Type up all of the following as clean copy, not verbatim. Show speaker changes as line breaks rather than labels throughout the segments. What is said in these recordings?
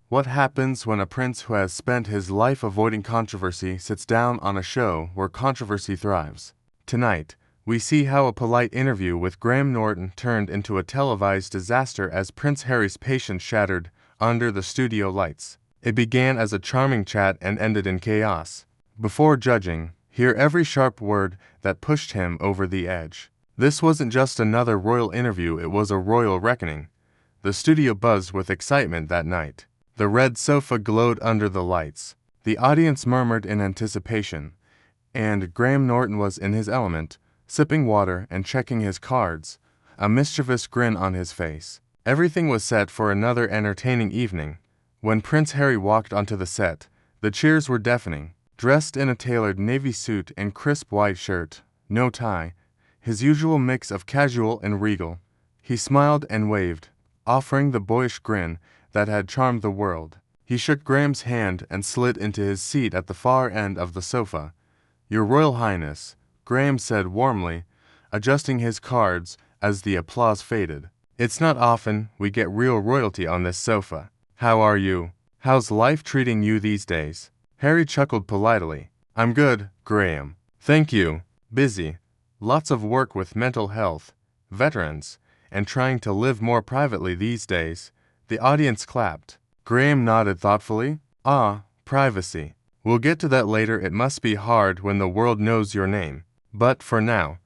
What happens when a prince who has spent his life avoiding controversy sits down on a show where controversy thrives? Tonight, we see how a polite interview with Graham Norton turned into a televised disaster as Prince Harry's patience shattered under the studio lights. It began as a charming chat and ended in chaos. Before judging, hear every sharp word that pushed him over the edge. This wasn't just another royal interview, it was a royal reckoning. The studio buzzed with excitement that night. The red sofa glowed under the lights. The audience murmured in anticipation, and Graham Norton was in his element, sipping water and checking his cards, a mischievous grin on his face. Everything was set for another entertaining evening. When Prince Harry walked onto the set, the cheers were deafening. Dressed in a tailored navy suit and crisp white shirt, no tie, his usual mix of casual and regal, he smiled and waved, offering the boyish grin that had charmed the world. He shook Graham's hand and slid into his seat at the far end of the sofa. "Your Royal Highness," Graham said warmly, adjusting his cards as the applause faded. "It's not often we get real royalty on this sofa. How are you? How's life treating you these days?" Harry chuckled politely. "I'm good, Graham. Thank you. Busy. Lots of work with mental health, veterans, and trying to live more privately these days." The audience clapped. Graham nodded thoughtfully. "Ah, privacy. We'll get to that later. It must be hard when the world knows your name. But for now,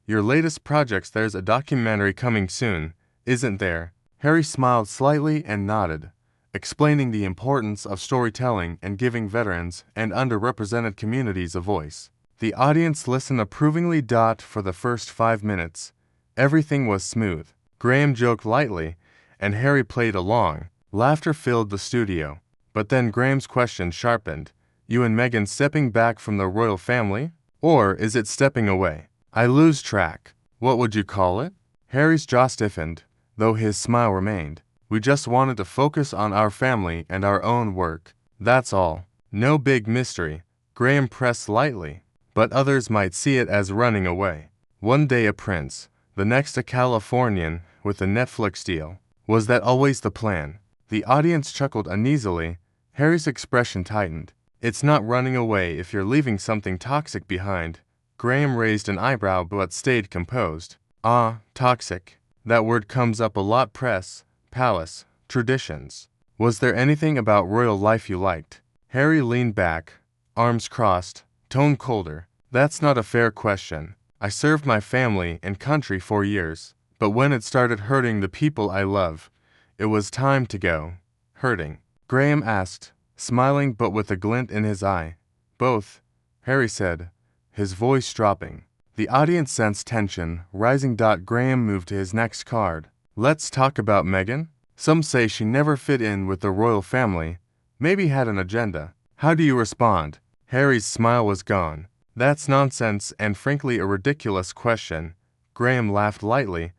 your latest projects, there's a documentary coming soon, isn't there?" Harry smiled slightly and nodded, explaining the importance of storytelling and giving veterans and underrepresented communities a voice. The audience listened approvingly. For the first 5 minutes, everything was smooth. Graham joked lightly, and Harry played along. Laughter filled the studio. But then Graham's question sharpened. "You and Meghan stepping back from the royal family? Or is it stepping away? I lose track. What would you call it?" Harry's jaw stiffened, though his smile remained. "We just wanted to focus on our family and our own work. That's all. No big mystery." Graham pressed lightly. "But others might see it as running away. One day a prince, the next a Californian with a Netflix deal. Was that always the plan?" The audience chuckled uneasily. Harry's expression tightened. "It's not running away if you're leaving something toxic behind." Graham raised an eyebrow but stayed composed. "Ah, toxic. That word comes up a lot. Press, palace, traditions. Was there anything about royal life you liked?" Harry leaned back, arms crossed, tone colder. "That's not a fair question. I served my family and country for years. But when it started hurting the people I love, it was time to go." "Hurting?" Graham asked, smiling but with a glint in his eye. "Both," Harry said, his voice dropping. The audience sensed tension rising. Graham moved to his next card. "Let's talk about Meghan. Some say she never fit in with the royal family, maybe had an agenda. How do you respond?" Harry's smile was gone. "That's nonsense and frankly a ridiculous question." Graham laughed lightly,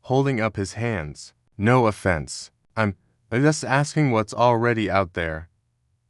holding up his hands. "No offense. I'm just asking what's already out there."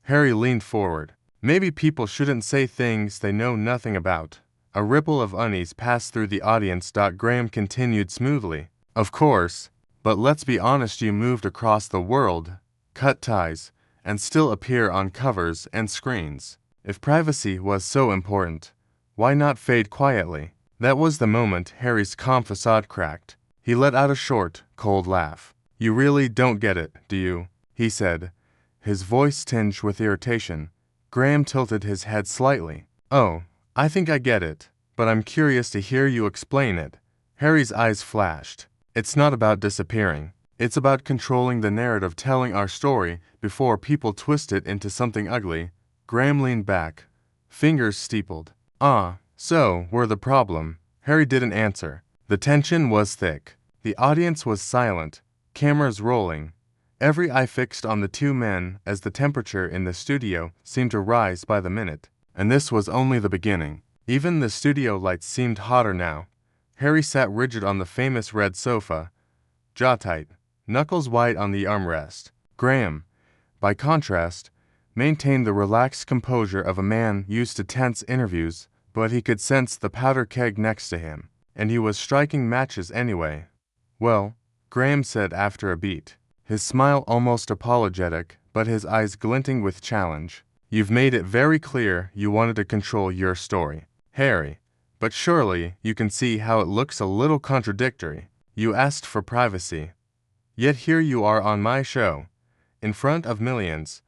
Harry leaned forward. "Maybe people shouldn't say things they know nothing about." A ripple of unease passed through the audience. Graham continued smoothly. "Of course, but let's be honest, you moved across the world, cut ties, and still appear on covers and screens. If privacy was so important, why not fade quietly?" That was the moment Harry's calm facade cracked. He let out a short, cold laugh. "You really don't get it, do you?" he said, his voice tinged with irritation. Graham tilted his head slightly. "Oh, I think I get it, but I'm curious to hear you explain it." Harry's eyes flashed. "It's not about disappearing. It's about controlling the narrative, telling our story before people twist it into something ugly." Graham leaned back, fingers steepled. "Ah, so we're the problem." Harry didn't answer. The tension was thick. The audience was silent, cameras rolling, every eye fixed on the two men as the temperature in the studio seemed to rise by the minute. And this was only the beginning. Even the studio lights seemed hotter now. Harry sat rigid on the famous red sofa, jaw tight, knuckles white on the armrest. Graham, by contrast, maintained the relaxed composure of a man used to tense interviews, but he could sense the powder keg next to him, and he was striking matches anyway. "Well," Graham said after a beat, his smile almost apologetic, but his eyes glinting with challenge. You've made it very clear you wanted to control your story, Harry. But surely you can see how it looks a little contradictory. You asked for privacy. Yet here you are on my show, in front of millions,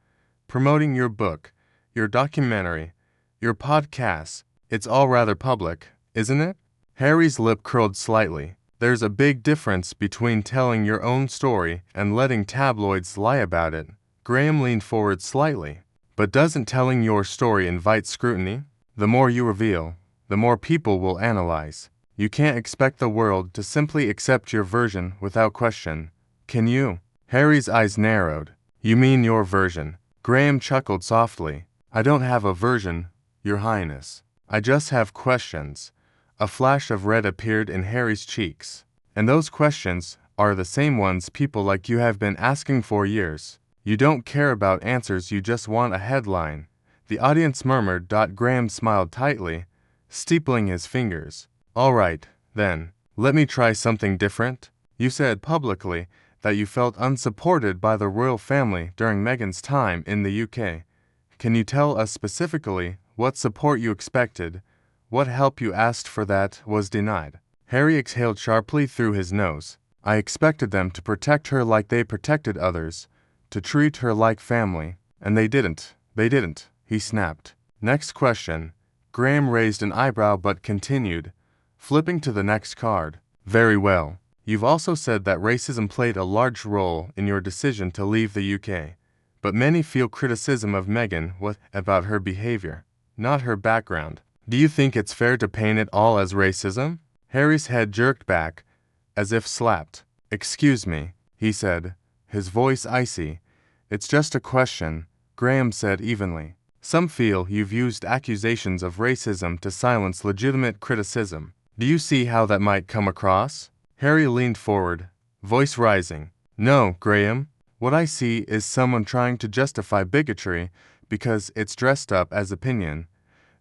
promoting your book, your documentary, your podcast. It's all rather public, isn't it? Harry's lip curled slightly. There's a big difference between telling your own story and letting tabloids lie about it. Graham leaned forward slightly. But doesn't telling your story invite scrutiny? The more you reveal, the more people will analyze. You can't expect the world to simply accept your version without question, can you? Harry's eyes narrowed. You mean your version? Graham chuckled softly. I don't have a version, Your Highness. I just have questions. A flash of red appeared in Harry's cheeks. And those questions are the same ones people like you have been asking for years. You don't care about answers, you just want a headline. The audience murmured. Graham smiled tightly, steepling his fingers. All right, then, let me try something different. You said publicly that you felt unsupported by the royal family during Meghan's time in the UK. Can you tell us specifically what support you expected, what help you asked for that was denied? Harry exhaled sharply through his nose. I expected them to protect her like they protected others, to treat her like family, and they didn't, he snapped. Next question. Graham raised an eyebrow but continued, flipping to the next card. Very well. You've also said that racism played a large role in your decision to leave the UK, but many feel criticism of Meghan was about her behavior, not her background. Do you think it's fair to paint it all as racism? Harry's head jerked back, as if slapped. Excuse me, he said, his voice icy. It's just a question, Graham said evenly. Some feel you've used accusations of racism to silence legitimate criticism. Do you see how that might come across? Harry leaned forward, voice rising. No, Graham. What I see is someone trying to justify bigotry because it's dressed up as opinion.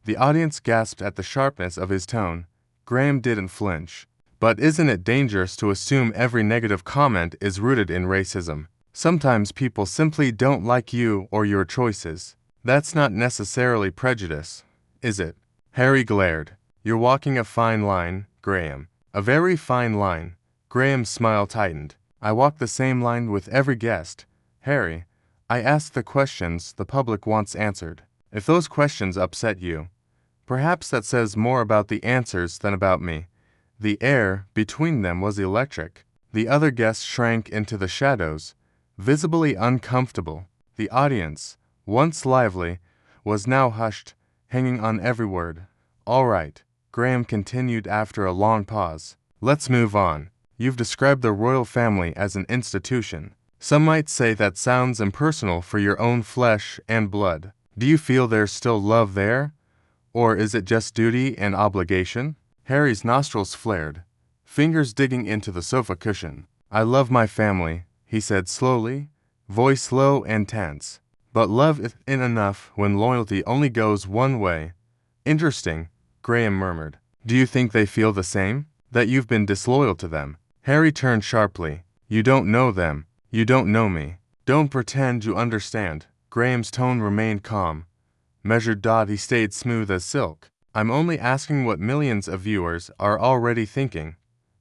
The audience gasped at the sharpness of his tone. Graham didn't flinch. But isn't it dangerous to assume every negative comment is rooted in racism? Sometimes people simply don't like you or your choices. That's not necessarily prejudice, is it? Harry glared. You're walking a fine line, Graham. A very fine line. Graham's smile tightened. I walk the same line with every guest. Harry, I ask the questions the public wants answered. If those questions upset you, perhaps that says more about the answers than about me. The air between them was electric. The other guests shrank into the shadows, visibly uncomfortable. The audience, once lively, was now hushed, hanging on every word. All right, Graham continued after a long pause. Let's move on. You've described the royal family as an institution. Some might say that sounds impersonal for your own flesh and blood. Do you feel there's still love there? Or is it just duty and obligation? Harry's nostrils flared, fingers digging into the sofa cushion. I love my family, he said slowly, voice low and tense. But love isn't enough when loyalty only goes one way. Interesting, Graham murmured. Do you think they feel the same? That you've been disloyal to them? Harry turned sharply. You don't know them. You don't know me. Don't pretend you understand. Graham's tone remained calm. Measured. He stayed smooth as silk. I'm only asking what millions of viewers are already thinking.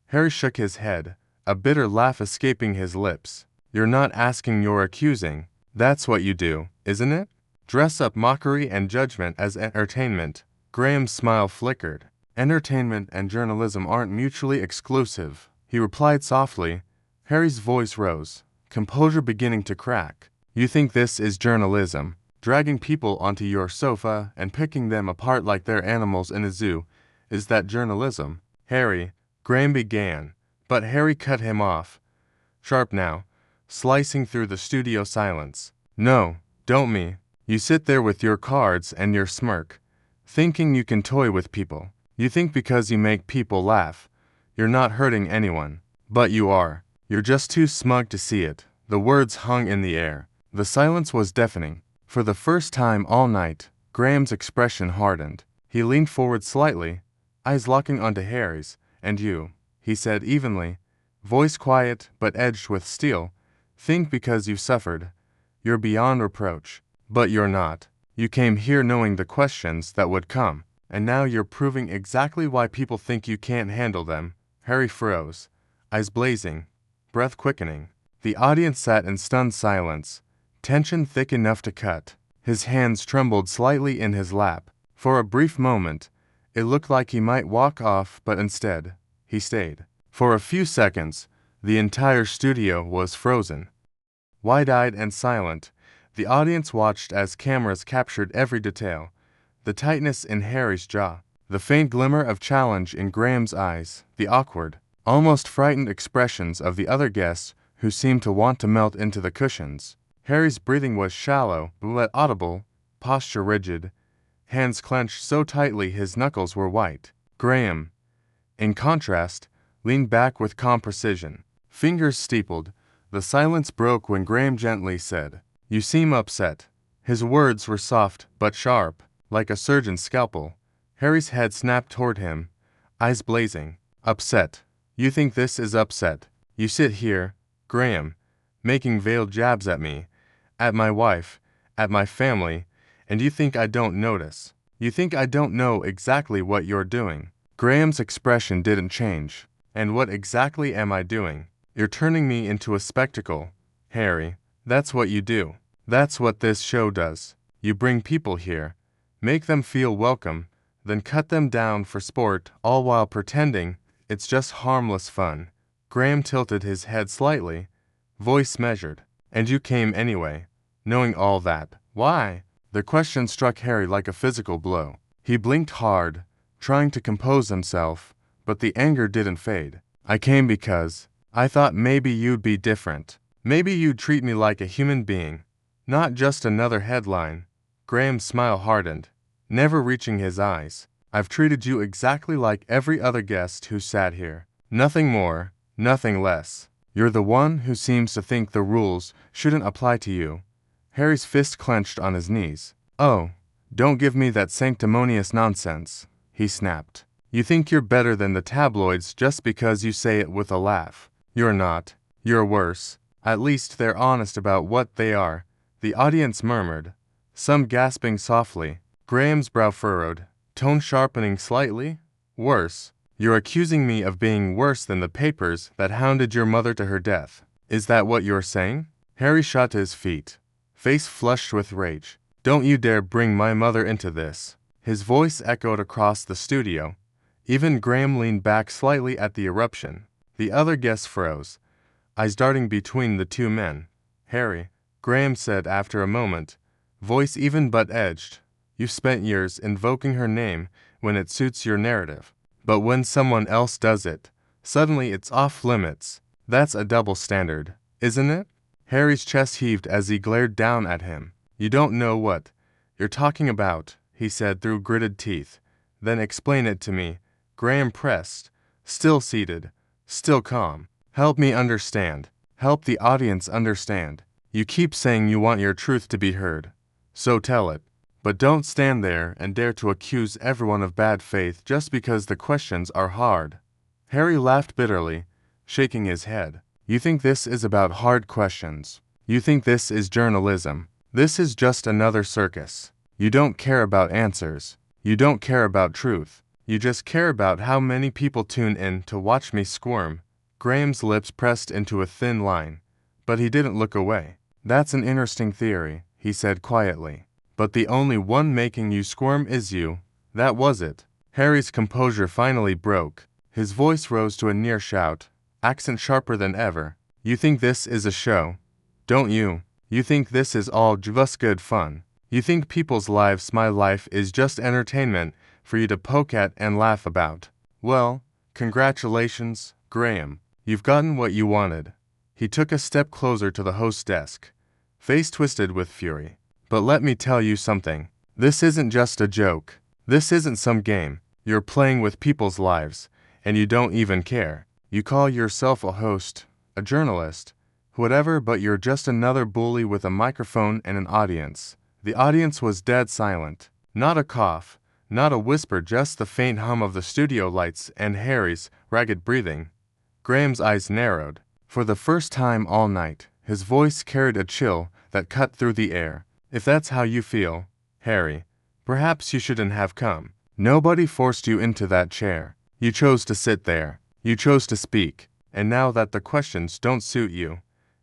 Harry shook his head, a bitter laugh escaping his lips. You're not asking, you're accusing. That's what you do, isn't it? Dress up mockery and judgment as entertainment. Graham's smile flickered. Entertainment and journalism aren't mutually exclusive, he replied softly. Harry's voice rose, composure beginning to crack. You think this is journalism? Dragging people onto your sofa and picking them apart like they're animals in a zoo. Is that journalism? Harry, Graham began, but Harry cut him off. Sharp now, slicing through the studio silence. No, don't me. You sit there with your cards and your smirk, thinking you can toy with people. You think because you make people laugh, you're not hurting anyone. But you are. You're just too smug to see it. The words hung in the air. The silence was deafening. For the first time all night, Graham's expression hardened. He leaned forward slightly, eyes locking onto Harry's. And you, he said evenly, voice quiet but edged with steel, think because you've suffered, You're beyond reproach. But you're not. You came here knowing the questions that would come, and now you're proving exactly why people think you can't handle them. Harry froze, eyes blazing, breath quickening. The audience sat in stunned silence, tension thick enough to cut. His hands trembled slightly in his lap. For a brief moment, it looked like he might walk off, but instead, he stayed. For a few seconds, the entire studio was frozen. Wide-eyed and silent, the audience watched as cameras captured every detail. The tightness in Harry's jaw, the faint glimmer of challenge in Graham's eyes, the awkward, almost frightened expressions of the other guests who seemed to want to melt into the cushions. Harry's breathing was shallow, but audible, posture rigid, hands clenched so tightly his knuckles were white. Graham, in contrast, leaned back with calm precision, fingers steepled. The silence broke when Graham gently said, "You seem upset." His words were soft but sharp, like a surgeon's scalpel. Harry's head snapped toward him, eyes blazing. "Upset? You think this is upset? You sit here, Graham, making veiled jabs at me, at my wife, at my family, and you think I don't notice. You think I don't know exactly what you're doing." Graham's expression didn't change. "And what exactly am I doing? You're turning me into a spectacle, Harry. That's what you do. That's what this show does. You bring people here, make them feel welcome, then cut them down for sport, all while pretending it's just harmless fun." Graham tilted his head slightly, voice measured. "And you came anyway, knowing all that. Why?" The question struck Harry like a physical blow. He blinked hard, trying to compose himself, but the anger didn't fade. "I came because I thought maybe you'd be different. Maybe you'd treat me like a human being, not just another headline." Graham's smile hardened, never reaching his eyes. "I've treated you exactly like every other guest who sat here. Nothing more, nothing less. You're the one who seems to think the rules shouldn't apply to you." Harry's fist clenched on his knees. "Oh, don't give me that sanctimonious nonsense," he snapped. "You think you're better than the tabloids just because you say it with a laugh. You're not. You're worse. At least they're honest about what they are." The audience murmured, some gasping softly. Graham's brow furrowed, tone sharpening slightly. "Worse? You're accusing me of being worse than the papers that hounded your mother to her death. Is that what you're saying?" Harry shot to his feet, face flushed with rage. "Don't you dare bring my mother into this." His voice echoed across the studio. Even Graham leaned back slightly at the eruption. The other guests froze, eyes darting between the two men. "Harry," Graham said after a moment, voice even but edged, "you've spent years invoking her name when it suits your narrative. But when someone else does it, suddenly it's off limits. That's a double standard, isn't it?" Harry's chest heaved as he glared down at him. "You don't know what you're talking about," he said through gritted teeth. "Then explain it to me." Graham pressed, still seated, still calm. "Help me understand. Help the audience understand. You keep saying you want your truth to be heard. So tell it. But don't stand there and dare to accuse everyone of bad faith just because the questions are hard." Harry laughed bitterly, shaking his head. "You think this is about hard questions. You think this is journalism. This is just another circus. You don't care about answers. You don't care about truth. You just care about how many people tune in to watch me squirm." Graham's lips pressed into a thin line, but he didn't look away. "That's an interesting theory," he said quietly. "But the only one making you squirm is you. That was it." Harry's composure finally broke. His voice rose to a near shout, accent sharper than ever. "You think this is a show, don't you? You think this is all just good fun. You think people's lives, my life, is just entertainment for you to poke at and laugh about. Well, congratulations, Graham. You've gotten what you wanted." He took a step closer to the host's desk, face twisted with fury. "But let me tell you something. This isn't just a joke. This isn't some game. You're playing with people's lives, and you don't even care. You call yourself a host, a journalist, whatever, but you're just another bully with a microphone and an audience." The audience was dead silent. Not a cough, not a whisper, just the faint hum of the studio lights and Harry's ragged breathing. Graham's eyes narrowed. For the first time all night, his voice carried a chill that cut through the air. If that's how you feel, Harry, perhaps you shouldn't have come. Nobody forced you into that chair. You chose to sit there. You chose to speak. And now that the questions don't suit you,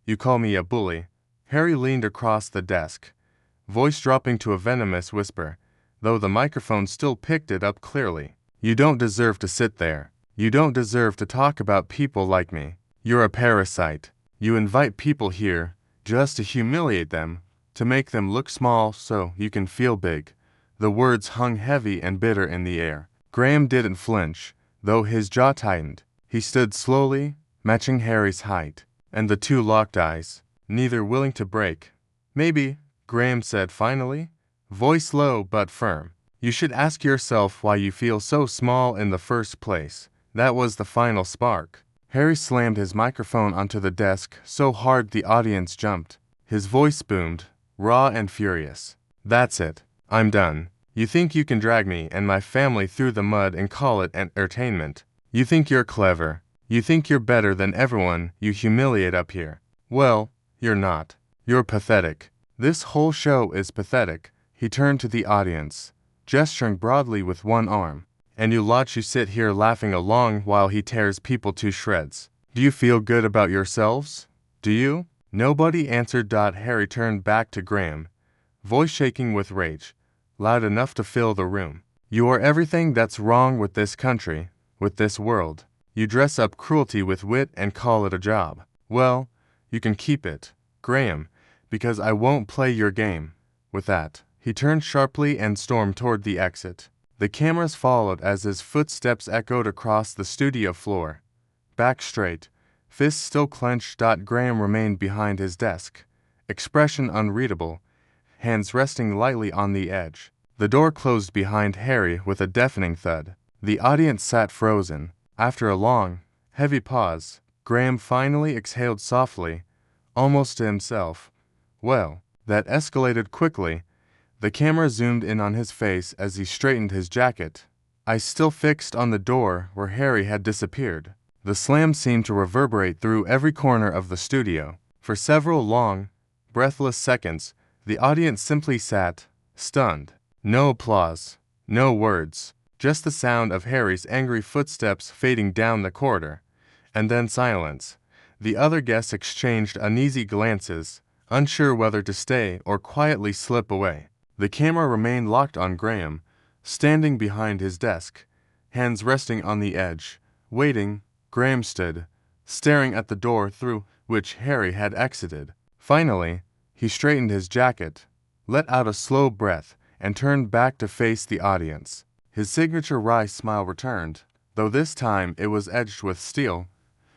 you call me a bully. Harry leaned across the desk, voice dropping to a venomous whisper, though the microphone still picked it up clearly. You don't deserve to sit there. You don't deserve to talk about people like me. You're a parasite. You invite people here just to humiliate them, to make them look small so you can feel big. The words hung heavy and bitter in the air. Graham didn't flinch, though his jaw tightened. He stood slowly, matching Harry's height, and the two locked eyes, neither willing to break. Maybe, Graham said finally, voice low but firm. You should ask yourself why you feel so small in the first place. That was the final spark. Harry slammed his microphone onto the desk so hard the audience jumped. His voice boomed, raw and furious. That's it. I'm done. You think you can drag me and my family through the mud and call it entertainment. You think you're clever. You think you're better than everyone you humiliate up here. Well, you're not. You're pathetic. This whole show is pathetic. He turned to the audience, gesturing broadly with one arm. And you lot you sit here laughing along while he tears people to shreds. Do you feel good about yourselves? Do you? Nobody answered. Harry turned back to Graham, voice shaking with rage, loud enough to fill the room. You are everything that's wrong with this country, with this world. You dress up cruelty with wit and call it a job. Well, you can keep it, Graham, because I won't play your game. With that, he turned sharply and stormed toward the exit. The cameras followed as his footsteps echoed across the studio floor. Back straight, fists still clenched. Graham remained behind his desk, expression unreadable, hands resting lightly on the edge. The door closed behind Harry with a deafening thud. The audience sat frozen. After a long, heavy pause, Graham finally exhaled softly, almost to himself. Well, that escalated quickly. The camera zoomed in on his face as he straightened his jacket, eyes still fixed on the door where Harry had disappeared. The slam seemed to reverberate through every corner of the studio. For several long, breathless seconds, the audience simply sat, stunned. No applause, no words, just the sound of Harry's angry footsteps fading down the corridor. And then silence. The other guests exchanged uneasy glances, unsure whether to stay or quietly slip away. The camera remained locked on Graham, standing behind his desk, hands resting on the edge. Waiting, Graham stood, staring at the door through which Harry had exited. Finally, he straightened his jacket, let out a slow breath, and turned back to face the audience. His signature wry smile returned, though this time it was edged with steel.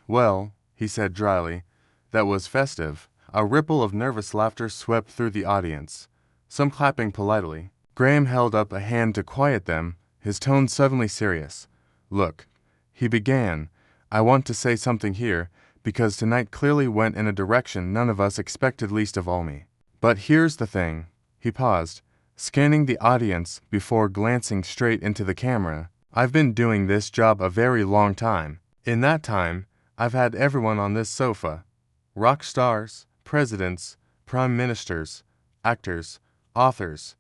Well, he said dryly, that was festive. A ripple of nervous laughter swept through the audience, some clapping politely. Graham held up a hand to quiet them, his tone suddenly serious. Look, he began, I want to say something here, because tonight clearly went in a direction none of us expected, least of all me. But here's the thing. He paused, scanning the audience before glancing straight into the camera. I've been doing this job a very long time. In that time, I've had everyone on this sofa. Rock stars, presidents, prime ministers, actors, authors,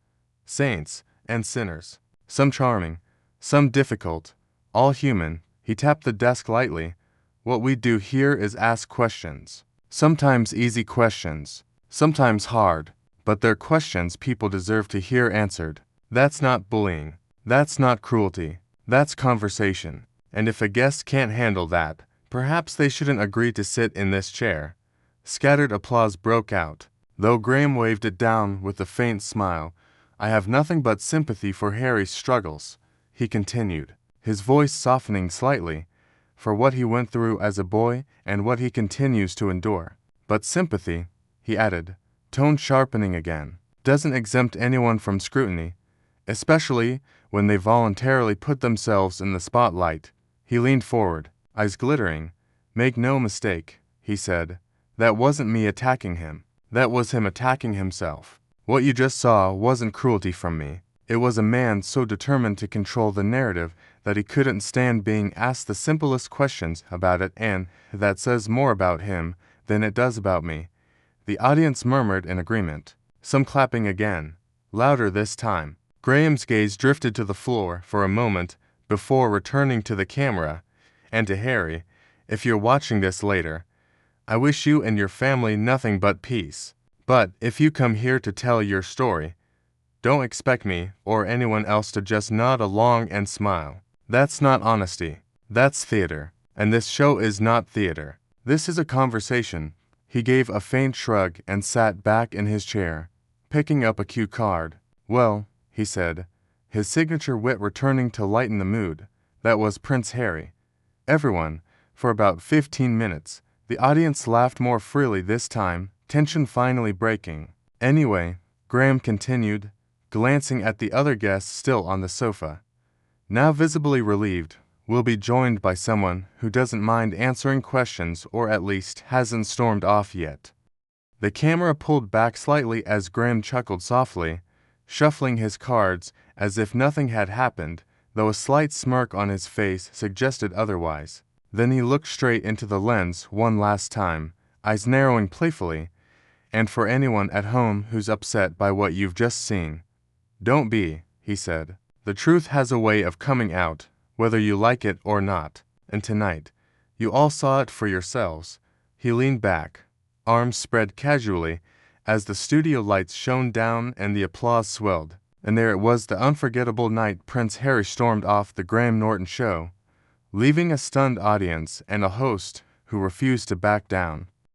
saints, and sinners. Some charming, some difficult, all human. He tapped the desk lightly. What we do here is ask questions. Sometimes easy questions, sometimes hard, but they're questions people deserve to hear answered. That's not bullying. That's not cruelty. That's conversation. And if a guest can't handle that, perhaps they shouldn't agree to sit in this chair. Scattered applause broke out, though Graham waved it down with a faint smile. I have nothing but sympathy for Harry's struggles, he continued, his voice softening slightly, for what he went through as a boy and what he continues to endure. But sympathy, he added, tone sharpening again, doesn't exempt anyone from scrutiny, especially when they voluntarily put themselves in the spotlight. He leaned forward, eyes glittering. Make no mistake, he said, that wasn't me attacking him. That was him attacking himself. What you just saw wasn't cruelty from me. It was a man so determined to control the narrative that he couldn't stand being asked the simplest questions about it, and that says more about him than it does about me. The audience murmured in agreement, some clapping again, louder this time. Graham's gaze drifted to the floor for a moment before returning to the camera and to Harry. If you're watching this later, I wish you and your family nothing but peace. But if you come here to tell your story, don't expect me or anyone else to just nod along and smile. That's not honesty. That's theater. And this show is not theater. This is a conversation. He gave a faint shrug and sat back in his chair, picking up a cue card. Well, he said, his signature wit returning to lighten the mood. That was Prince Harry. Everyone, for about 15 minutes, the audience laughed more freely this time, tension finally breaking. Anyway, Graham continued, glancing at the other guests still on the sofa. Now visibly relieved, we'll be joined by someone who doesn't mind answering questions or at least hasn't stormed off yet. The camera pulled back slightly as Graham chuckled softly, shuffling his cards as if nothing had happened, though a slight smirk on his face suggested otherwise. Then he looked straight into the lens one last time, eyes narrowing playfully. And for anyone at home who's upset by what you've just seen, don't be, he said. The truth has a way of coming out, whether you like it or not. And tonight, you all saw it for yourselves. He leaned back, arms spread casually, as the studio lights shone down and the applause swelled. And there it was, the unforgettable night Prince Harry stormed off the Graham Norton show, leaving a stunned audience and a host who refused to back down.